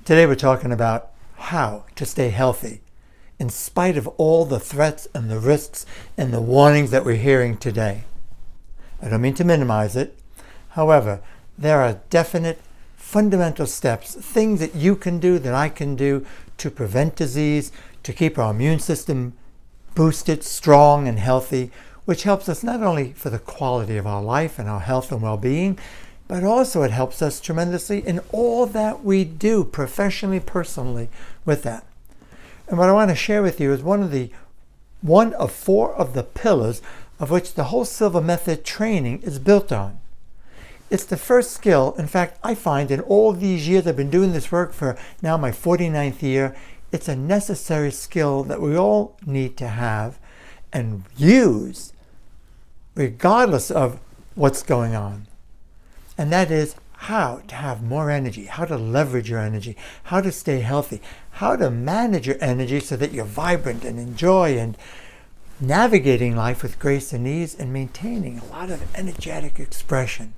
Today we're talking about how to stay healthy in spite of all the threats and the risks and the warnings that we're hearing today. I don't mean to minimize it. However, there are definite fundamental steps, things that you can do, that I can do to prevent disease, to keep our immune system boosted, strong and healthy, which helps us not only for the quality of our life and our health and well-being, but also it helps us tremendously in all that we do professionally, personally with that. And what I want to share with you is one of four of the pillars of which the whole Silva Method training is built on. It's the first skill. In fact, I find in all these years I've been doing this work for now my 49th year, it's a necessary skill that we all need to have and use regardless of what's going on. And that is how to have more energy, how to leverage your energy, how to stay healthy, how to manage your energy so that you're vibrant and enjoy and navigating life with grace and ease and maintaining a lot of energetic expression.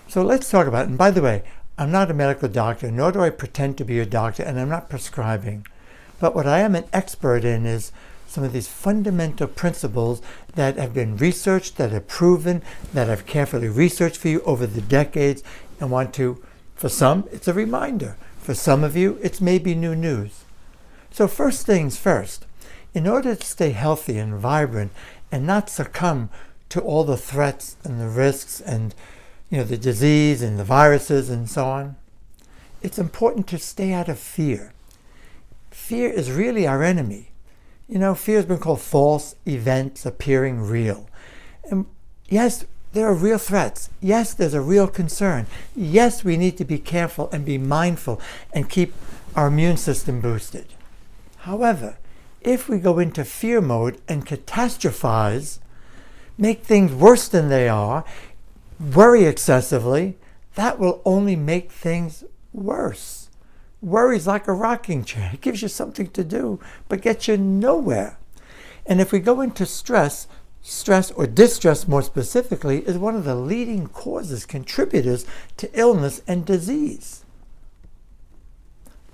So let's talk about it. And by the way, I'm not a medical doctor, nor do I pretend to be a doctor, and I'm not prescribing. But what I am an expert in is some of these fundamental principles that have been researched, that are proven, that I've carefully researched for you over the decades, and want to, for some, it's a reminder. For some of you, it's maybe new news. So first things first, in order to stay healthy and vibrant and not succumb to all the threats and the risks and the disease and the viruses and so on, it's important to stay out of fear. Fear is really our enemy. Fear has been called false events appearing real. And yes, there are real threats. Yes, there's a real concern. Yes, we need to be careful and be mindful and keep our immune system boosted. However, if we go into fear mode and catastrophize, make things worse than they are, worry excessively, that will only make things worse. Worry is like a rocking chair. It gives you something to do, but gets you nowhere. And if we go into stress or distress more specifically, is one of the leading causes, contributors to illness and disease.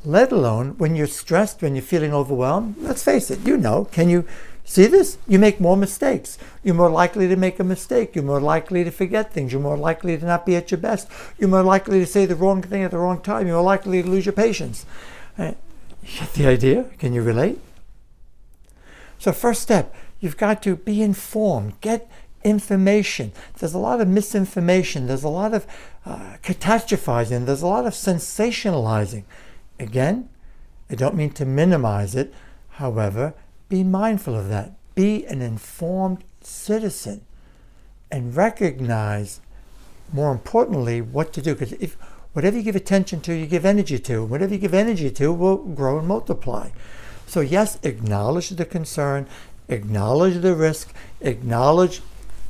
Let alone when you're stressed, when you're feeling overwhelmed, let's face it, can you see this? You make more mistakes. You're more likely to make a mistake. You're more likely to forget things. You're more likely to not be at your best. You're more likely to say the wrong thing at the wrong time. You're more likely to lose your patience. You get the idea? Can you relate? So first step, you've got to be informed. Get information. There's a lot of misinformation. There's a lot of catastrophizing. There's a lot of sensationalizing. Again, I don't mean to minimize it. However, be mindful of that. Be an informed citizen and recognize, more importantly, what to do. Because if whatever you give attention to, you give energy to. Whatever you give energy to will grow and multiply. So yes, acknowledge the concern, acknowledge the risk, acknowledge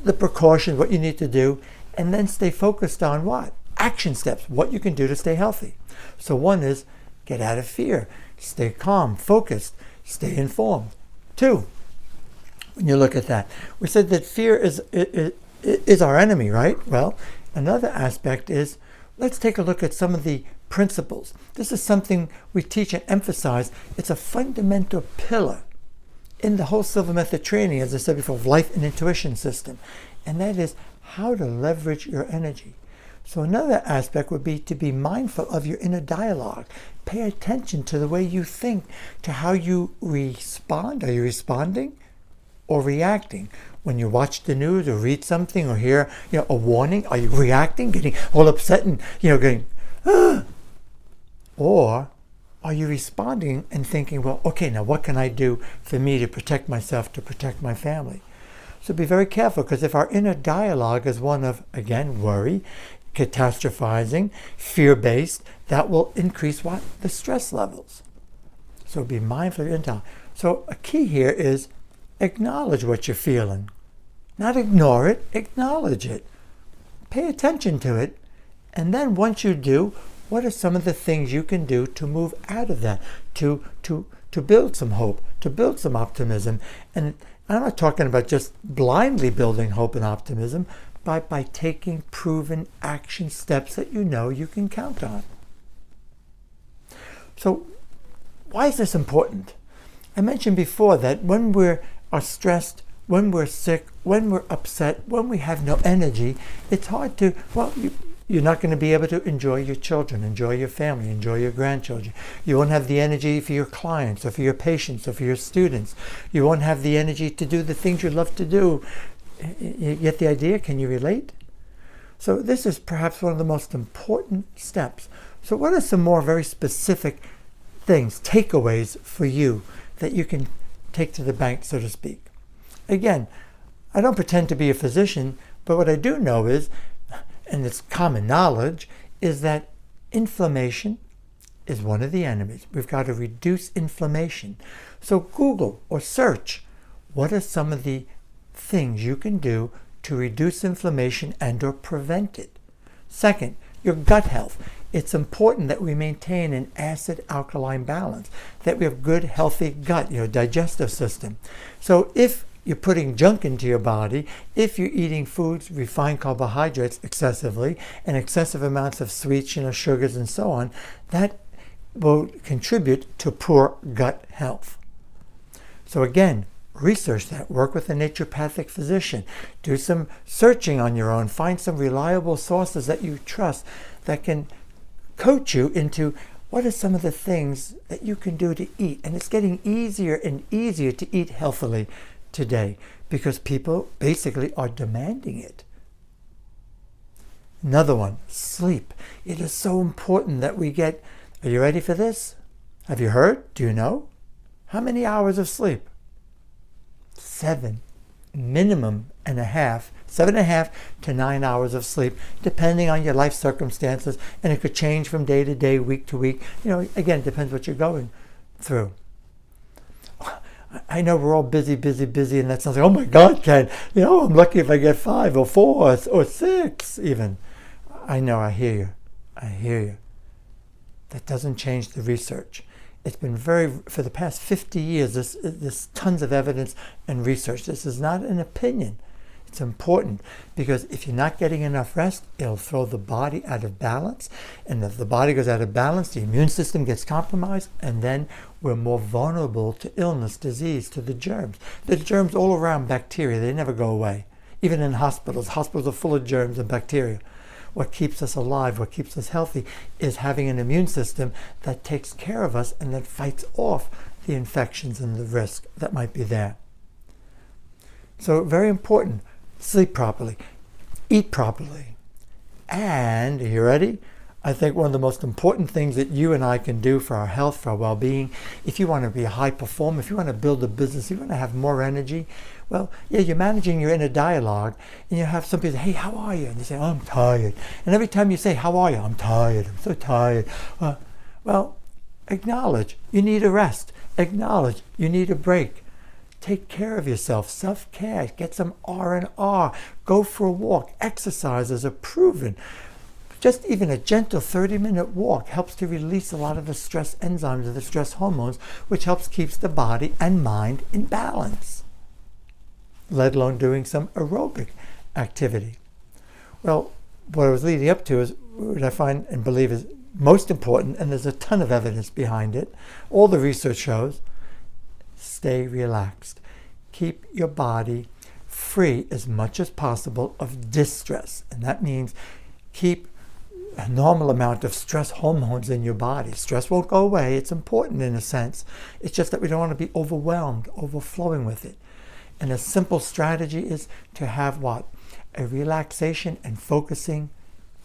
the precautions, what you need to do, and then stay focused on what? Action steps, what you can do to stay healthy. So one is get out of fear, stay calm, focused, stay informed. 2, when you look at that, we said that fear is our enemy, right? Well, another aspect is, let's take a look at some of the principles. This is something we teach and emphasize. It's a fundamental pillar in the whole Silva Method training, as I said before, of life and intuition system. And that is how to leverage your energy. So another aspect would be to be mindful of your inner dialogue. Pay attention to the way you think, to how you respond. Are you responding or reacting? When you watch the news or read something or hear a warning, are you reacting, getting all upset and going, ah? Or are you responding and thinking, well, okay, now what can I do for me to protect myself, to protect my family? So be very careful, because if our inner dialogue is one of, again, worry, catastrophizing, fear-based, that will increase what? The stress levels. So be mindful of your inner. So a key here is acknowledge what you're feeling. Not ignore it, acknowledge it. Pay attention to it. And then once you do, what are some of the things you can do to move out of that, to build some hope, to build some optimism? And I'm not talking about just blindly building hope and optimism, but by taking proven action steps that you know you can count on. So why is this important? I mentioned before that when we are stressed, when we're sick, when we're upset, when we have no energy, it's hard to, you're not going to be able to enjoy your children, enjoy your family, enjoy your grandchildren. You won't have the energy for your clients or for your patients or for your students. You won't have the energy to do the things you love to do. You get the idea? Can you relate? So this is perhaps one of the most important steps. So what are some more very specific things, takeaways for you that you can take to the bank, so to speak? Again, I don't pretend to be a physician, but what I do know is, and it's common knowledge, is that inflammation is one of the enemies. We've got to reduce inflammation. So Google or search, what are some of the things you can do to reduce inflammation and or prevent it? Second, your gut health. It's important that we maintain an acid-alkaline balance, that we have good, healthy gut, digestive system. So if you're putting junk into your body, if you're eating foods, refined carbohydrates excessively, and excessive amounts of sweets, sugars and so on, that will contribute to poor gut health. So again, research that, work with a naturopathic physician, do some searching on your own, find some reliable sources that you trust that can coach you into what are some of the things that you can do to eat. And it's getting easier and easier to eat healthily today because people basically are demanding it. Another one, sleep. It is so important that we get, are you ready for this? Have you heard? Do you know? How many hours of sleep? 7, minimum and a half, 7.5 to 9 hours of sleep, depending on your life circumstances, and it could change from day to day, week to week. Again, it depends what you're going through. I know we're all busy, and that sounds like, oh my God, Ken, I'm lucky if I get 5 or 4 or 6 even. I know, I hear you. That doesn't change the research. It's been for the past 50 years, there's tons of evidence and research. This is not an opinion. It's important because if you're not getting enough rest, it'll throw the body out of balance. And if the body goes out of balance, the immune system gets compromised, and then we're more vulnerable to illness, disease, to the germs. There's germs all around bacteria. They never go away. Even in hospitals are full of germs and bacteria. What keeps us alive, what keeps us healthy, is having an immune system that takes care of us and that fights off the infections and the risk that might be there. So very important, sleep properly, eat properly. And, are you ready? I think one of the most important things that you and I can do for our health, for our well-being, if you want to be a high performer, if you want to build a business, if you want to have more energy, you're managing your inner dialogue, and you have some people say, hey, how are you? And you say, oh, I'm tired. And every time you say, how are you? I'm tired. I'm so tired. Acknowledge you need a rest. Acknowledge you need a break. Take care of yourself. Self-care. Get some R&R. Go for a walk. Exercises are proven. Just even a gentle 30-minute walk helps to release a lot of the stress enzymes and the stress hormones, which helps keeps the body and mind in balance, let alone doing some aerobic activity. Well, what I was leading up to is what I find and believe is most important, and there's a ton of evidence behind it. All the research shows, stay relaxed. Keep your body free as much as possible of distress. And that means keep a normal amount of stress hormones in your body. Stress won't go away. It's important in a sense. It's just that we don't want to be overwhelmed, overflowing with it. And a simple strategy is to have what? A relaxation and focusing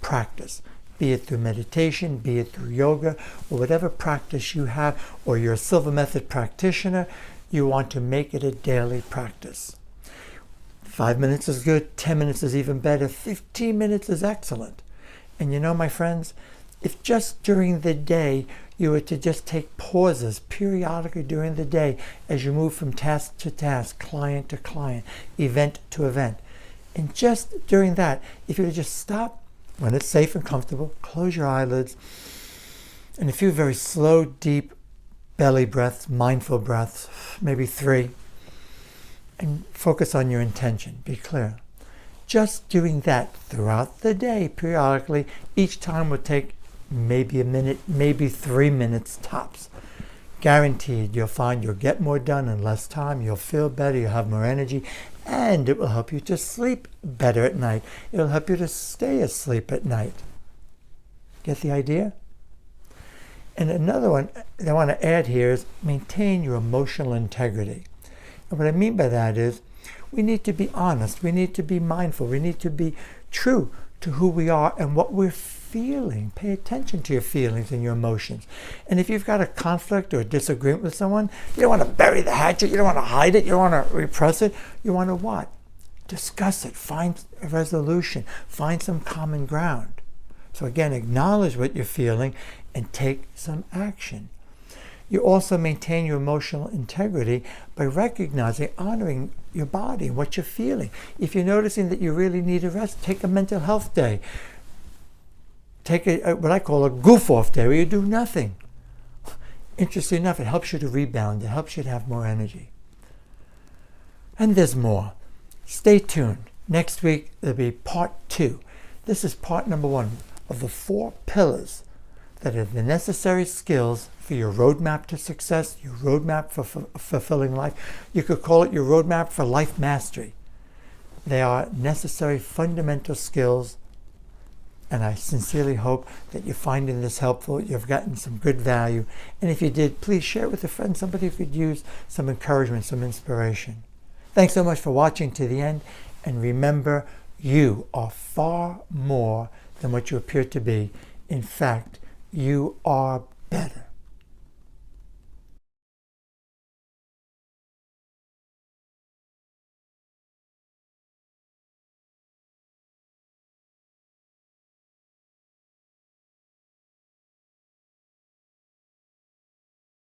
practice. Be it through meditation, be it through yoga, or whatever practice you have, or you're a Silva Method practitioner, you want to make it a daily practice. 5 minutes is good, 10 minutes is even better, 15 minutes is excellent. And my friends, if just during the day you were to just take pauses periodically during the day as you move from task to task, client to client, event to event, and just during that, if you were to just stop when it's safe and comfortable, close your eyelids, and a few very slow, deep belly breaths, mindful breaths, maybe 3, and focus on your intention, be clear. Just doing that throughout the day, periodically, each time would take maybe a minute, maybe 3 minutes tops. Guaranteed, you'll find you'll get more done in less time, you'll feel better, you'll have more energy, and it will help you to sleep better at night. It'll help you to stay asleep at night. Get the idea? And another one that I want to add here is maintain your emotional integrity. And what I mean by that is we need to be honest, we need to be mindful, we need to be true to who we are and what we're feeling. Pay attention to your feelings and your emotions. And if you've got a conflict or a disagreement with someone, you don't want to bury the hatchet, you don't want to hide it, you don't want to repress it. You want to what? Discuss it, find a resolution, find some common ground. So again, acknowledge what you're feeling and take some action. You also maintain your emotional integrity by recognizing, honoring your body and what you're feeling. If you're noticing that you really need a rest, take a mental health day. Take what I call a goof-off day where you do nothing. Interesting enough, it helps you to rebound. It helps you to have more energy. And there's more. Stay tuned. Next week, there'll be part 2. This is part number 1 of the 4 pillars that are the necessary skills for your roadmap to success, your roadmap for fulfilling life. You could call it your roadmap for life mastery. They are necessary fundamental skills, and I sincerely hope that you're finding this helpful, you've gotten some good value, and if you did, please share it with a friend, somebody who could use some encouragement, some inspiration. Thanks so much for watching to the end, and remember, you are far more than what you appear to be. In fact, you are better.